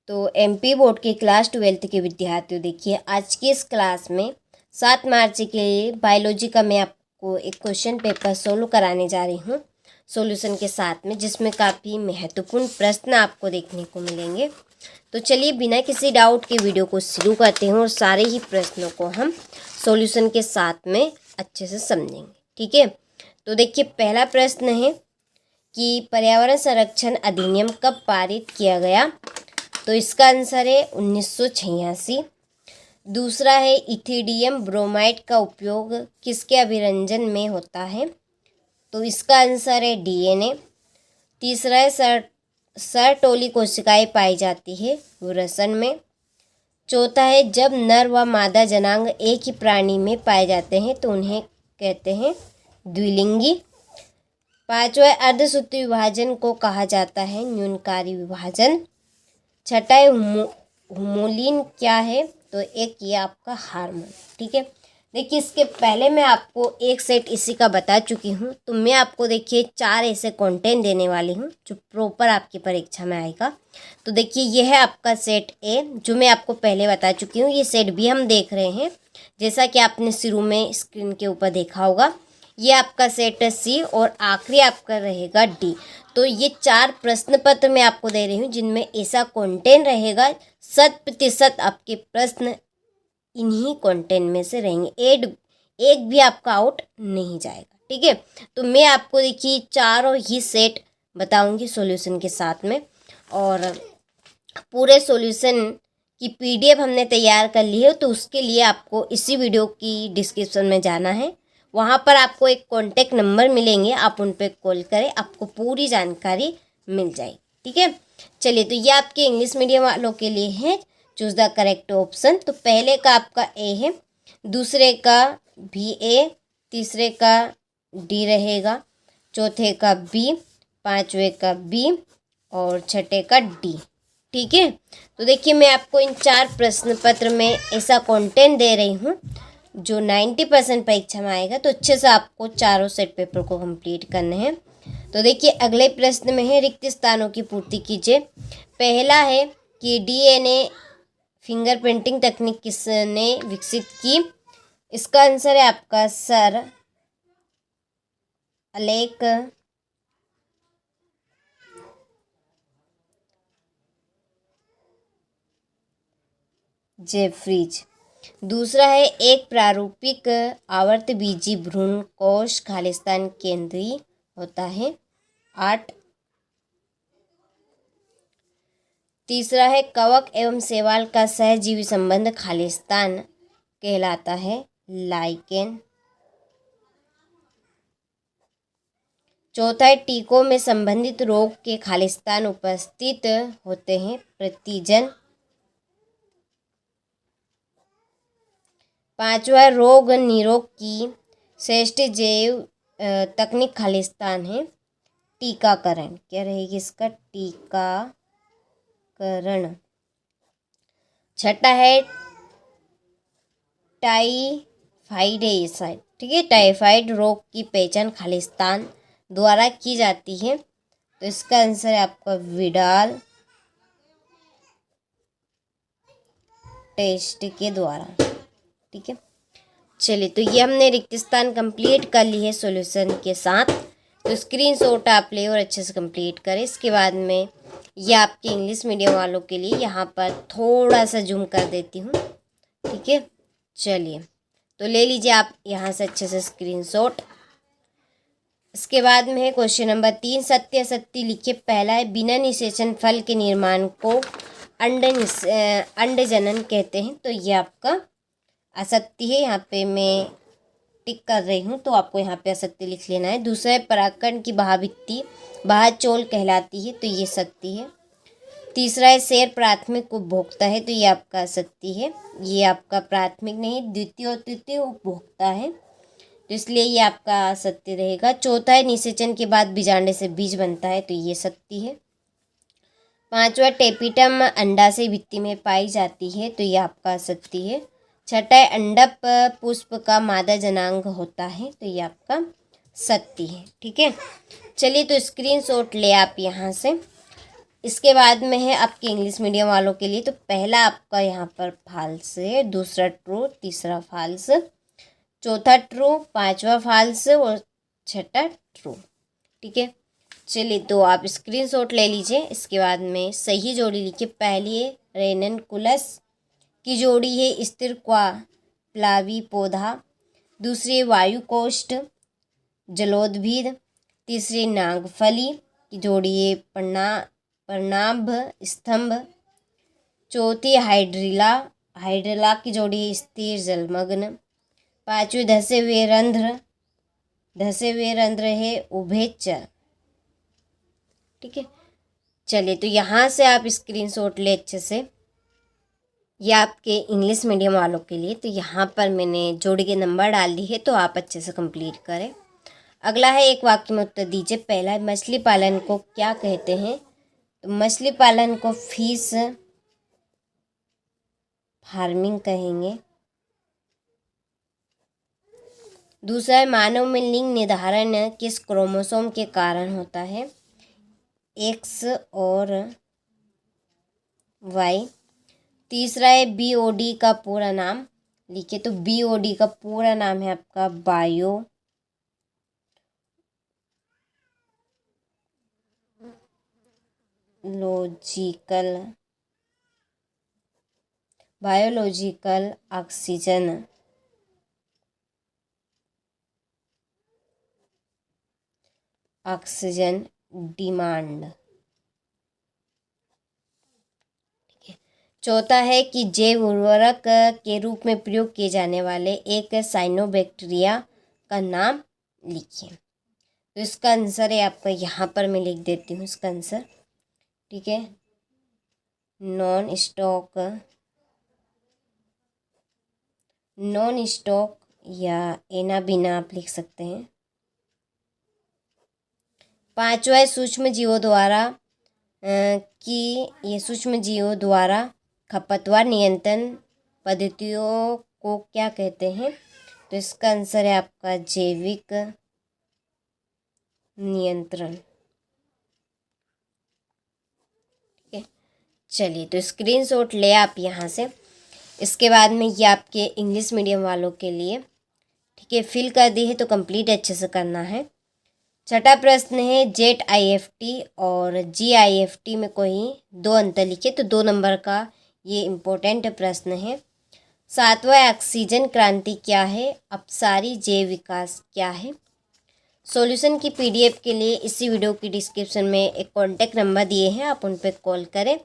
तो MP board के class 12 के विद्यार्थियों, देखिए आज की इस क्लास में 7 मार्च के बायोलॉजी का मैं आपको एक क्वेश्चन पेपर सोल्व कराने जा रही हूँ सॉल्यूशन के साथ में, जिसमें काफ़ी महत्वपूर्ण प्रश्न आपको देखने को मिलेंगे। तो चलिए बिना किसी डाउट के वीडियो को शुरू करते हैं और सारे ही प्रश्नों को हम सॉल्यूशन के साथ में अच्छे से समझेंगे। ठीक है, तो देखिए पहला प्रश्न है कि पर्यावरण संरक्षण अधिनियम कब पारित किया गया? तो इसका आंसर है 1986। दूसरा है इथिडियम ब्रोमाइड का उपयोग किसके अभिरंजन में होता है? तो इसका आंसर है डीएनए। तीसरा है सरटोली कोशिकाएं पाई जाती है वृषण में। चौथा है जब नर व मादा जनांग एक ही प्राणी में पाए जाते हैं तो उन्हें कहते हैं द्विलिंगी। पांचवा अर्धसूत्री विभाजन को कहा जाता है न्यूनकारी विभाजन। छठा है हुमुलिन क्या है? तो एक ये आपका हार्मोन। ठीक है, देखिए इसके पहले मैं आपको एक सेट इसी का बता चुकी हूँ, तो मैं आपको देखिए 4 ऐसे कंटेंट देने वाली हूँ जो प्रॉपर आपकी परीक्षा में आएगा। तो देखिए यह है आपका सेट ए, जो मैं आपको पहले बता चुकी हूँ। ये सेट बी हम देख रहे हैं, जैसा कि आपने शुरू में स्क्रीन के ऊपर देखा होगा। ये आपका सेट सी और आखिरी आपका रहेगा डी। तो ये 4 प्रश्न पत्र मैं आपको दे रही हूँ जिनमें ऐसा कंटेंट रहेगा, 100% आपके प्रश्न इन्हीं कंटेंट में से रहेंगे, एक भी आपका आउट नहीं जाएगा। ठीक है, तो मैं आपको देखिए चारों ही सेट बताऊंगी सॉल्यूशन के साथ में, और पूरे सॉल्यूशन की पीडीएफ हमने तैयार कर ली है। तो उसके लिए आपको इसी वीडियो की डिस्क्रिप्शन में जाना है, वहाँ पर आपको एक कॉन्टेक्ट नंबर मिलेंगे, आप उन पर कॉल करें, आपको पूरी जानकारी मिल जाएगी। ठीक है, चलिए तो ये आपके इंग्लिश मीडियम वालों के लिए है चूज द करेक्ट ऑप्शन। तो पहले का आपका ए है, दूसरे का भी ए, तीसरे का डी रहेगा, चौथे का बी, पांचवे का बी और छठे का डी। ठीक है, तो देखिए मैं आपको इन 4 प्रश्न पत्र में ऐसा कंटेंट दे रही हूँ जो 90% परीक्षा में आएगा। तो अच्छे से आपको चारों सेट पेपर को कंप्लीट करने हैं। तो देखिए अगले प्रश्न में है रिक्त स्थानों की पूर्ति कीजिए। पहला है कि डीएनए फिंगरप्रिंटिंग तकनीक किसने विकसित की? इसका आंसर है आपका सर अलेक जेफ्रीज। दूसरा है एक प्रारूपिक आवर्तबीजी भ्रूण कोश खालिस्तान केंद्रीय होता है 8। तीसरा है कवक एवं शैवाल का सहजीवी संबंध खालिस्तान कहलाता है लाइकेन। चौथा है टीकों में संबंधित रोग के खालिस्तान उपस्थित होते हैं प्रतिजन। पांचवा रोग निरोग की श्रेष्ठ जैव तकनीक खालिस्तान है टीकाकरण। क्या रहेगी इसका? टीकाकरण। छठा है टाइफाइड। ठीक है, टाइफाइड रोग की पहचान खालिस्तान द्वारा की जाती है, तो इसका आंसर है आपका विडाल टेस्ट के द्वारा। ठीक है, चलिए तो ये हमने रिक्त स्थान कंप्लीट कर ली है सॉल्यूशन के साथ। तो स्क्रीनशॉट आप ले और अच्छे से कंप्लीट करें। इसके बाद में ये आपके इंग्लिश मीडियम वालों के लिए यहाँ पर थोड़ा सा जूम कर देती हूँ। ठीक है, चलिए तो ले लीजिए आप यहाँ से अच्छे से स्क्रीनशॉट। इसके बाद में है क्वेश्चन नंबर 3, सत्य असत्य लिखिए। पहला है बिना निषेचन फल के निर्माण को अंडजनन कहते हैं, तो ये आपका असत्य है। यहाँ पे मैं टिक कर रही हूँ, तो आपको यहाँ पे असत्य लिख लेना है। दूसरा है परागकण की बाह्यभित्ति बाह्यचोल कहलाती है, तो ये सत्य है। तीसरा है शेर प्राथमिक उपभोक्ता है, तो ये आपका असत्य है। ये आपका प्राथमिक नहीं, द्वितीय और तृतीय उपभोक्ता है, तो इसलिए ये आपका असत्य रहेगा। चौथा है निषेचन के बाद बीजांडे से बीज बनता है, तो ये सत्य है। पांचवा टेपिटम अंडा से भित्ति में पाई जाती है, तो ये आपका असत्य है। छठा है अंडप पुष्प का मादा जनांग होता है, तो ये आपका सत्य है। ठीक है, चलिए तो स्क्रीनशॉट ले आप यहाँ से। इसके बाद में है आपके इंग्लिश मीडियम वालों के लिए। तो पहला आपका यहाँ पर फाल्स है, दूसरा ट्रू, तीसरा फाल्स, चौथा ट्रू, पांचवा फाल्स और छठा ट्रू। ठीक है, चलिए तो आप स्क्रीनशॉट ले लीजिए। इसके बाद में सही जोड़ी लिखिए। पहली है रेननकुलस की जोड़ी है स्थिर क्वा प्लावी पौधा, दूसरी वायु कोष्ठ जलोद्भिद, तीसरी नागफली की जोड़ी है प्रणाभ स्तंभ, चौथी हाइड्रिला की जोड़ी है स्थिर जलमग्न, पांचवी धसे हुए रंध्र है उभयचर। ठीक है, चलिए तो यहाँ से आप स्क्रीनशॉट ले अच्छे से। ये आपके इंग्लिश मीडियम वालों के लिए। तो यहाँ पर मैंने जोड़ी के नंबर डाल दी है, तो आप अच्छे से कंप्लीट करें। अगला है एक वाक्य में उत्तर दीजिए। पहला है मछली पालन को क्या कहते हैं? तो मछली पालन को फिश फार्मिंग कहेंगे। दूसरा है मानव में लिंग निर्धारण किस क्रोमोसोम के कारण होता है? एक्स और वाई। तीसरा है बीओडी का पूरा नाम लिखिए। तो बीओडी का पूरा नाम है आपका बायोलॉजिकल ऑक्सीजन डिमांड। चौथा है कि जैव उर्वरक के रूप में प्रयोग किए जाने वाले एक साइनोबैक्टीरिया का नाम लिखिए। तो इसका आंसर है आपका, यहाँ पर मैं लिख देती हूँ इसका आंसर। ठीक है, नॉन स्टॉक या एनाबिना आप लिख सकते हैं। पांचवा है सूक्ष्म जीवों द्वारा खपतवार नियंत्रण पद्धतियों को क्या कहते हैं? तो इसका आंसर है आपका जैविक नियंत्रण। ठीक है, चलिए तो स्क्रीनशॉट ले आप यहाँ से। इसके बाद में ये आपके इंग्लिश मीडियम वालों के लिए। ठीक है, फिल कर दी है तो कंप्लीट अच्छे से करना है। छठा प्रश्न है ZIFT और GIFT में कोई दो अंतर लिखे। तो 2 नंबर का ये इम्पोर्टेंट प्रश्न है। सातवां ऑक्सीजन क्रांति क्या है? अपसारी जैव विकास क्या है? सॉल्यूशन की PDF के लिए इसी वीडियो की डिस्क्रिप्शन में एक कॉन्टैक्ट नंबर दिए हैं, आप उन पर कॉल करें,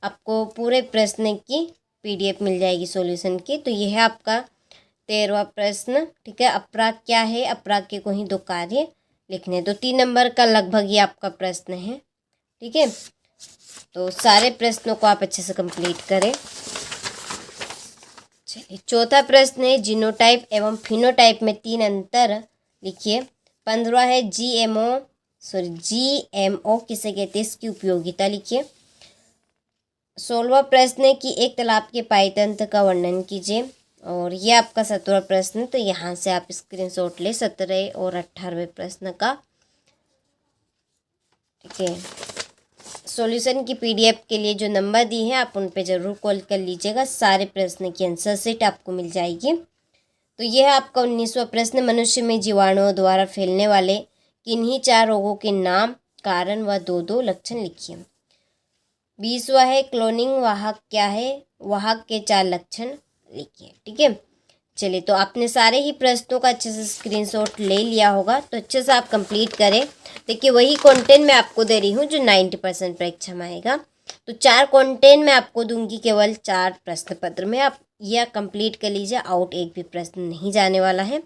आपको पूरे प्रश्न की PDF मिल जाएगी सॉल्यूशन की। तो यह है आपका 13वां प्रश्न। ठीक है, अपराग क्या है? अपराग के कोई 2 कार्य लिखने। तो 3 नंबर का लगभग ये आपका प्रश्न है। ठीक है, तो सारे प्रश्नों को आप अच्छे से कंप्लीट करें। चलिए, चौथा प्रश्न है जीनोटाइप एवं फिनोटाइप में 3 अंतर लिखिए। 15वां है GMO किसे कहते हैं, इसकी उपयोगिता लिखिए। 16वां प्रश्न है कि एक तालाब के पाइतंत्र का वर्णन कीजिए। और ये आपका 17वां प्रश्न। तो यहाँ से आप स्क्रीनशॉट ले 17 और 18वें प्रश्न का। ठीक है, सॉल्यूशन की PDF के लिए जो नंबर दिए हैं आप उन पे ज़रूर कॉल कर लीजिएगा, सारे प्रश्न की आंसर शीट आपको मिल जाएगी। तो यह है आपका 19वां प्रश्न। मनुष्य में जीवाणुओं द्वारा फैलने वाले किन्हीं 4 रोगों के नाम, कारण व 2 लक्षण लिखिए। 20वां है क्लोनिंग वाहक क्या है? वाहक के 4 लक्षण लिखिए। ठीक है, चलिए तो आपने सारे ही प्रश्नों का अच्छे से स्क्रीनशॉट ले लिया होगा, तो अच्छे से आप कंप्लीट करें। देखिए, वही कंटेंट मैं आपको दे रही हूँ जो 90% परीक्षा में आएगा। तो 4 कंटेंट मैं आपको दूंगी केवल 4 प्रश्न पत्र में, आप यह कंप्लीट कर लीजिए, आउट एक भी प्रश्न नहीं जाने वाला है।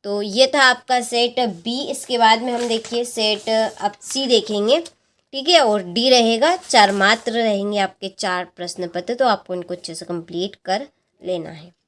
तो ये था आपका सेट B। इसके बाद में हम देखिए सेट अब C देखेंगे। ठीक है, और D रहेगा। 4 मात्र रहेंगे आपके 4 प्रश्न पत्र, तो आपको इनको अच्छे से कंप्लीट कर लेना है।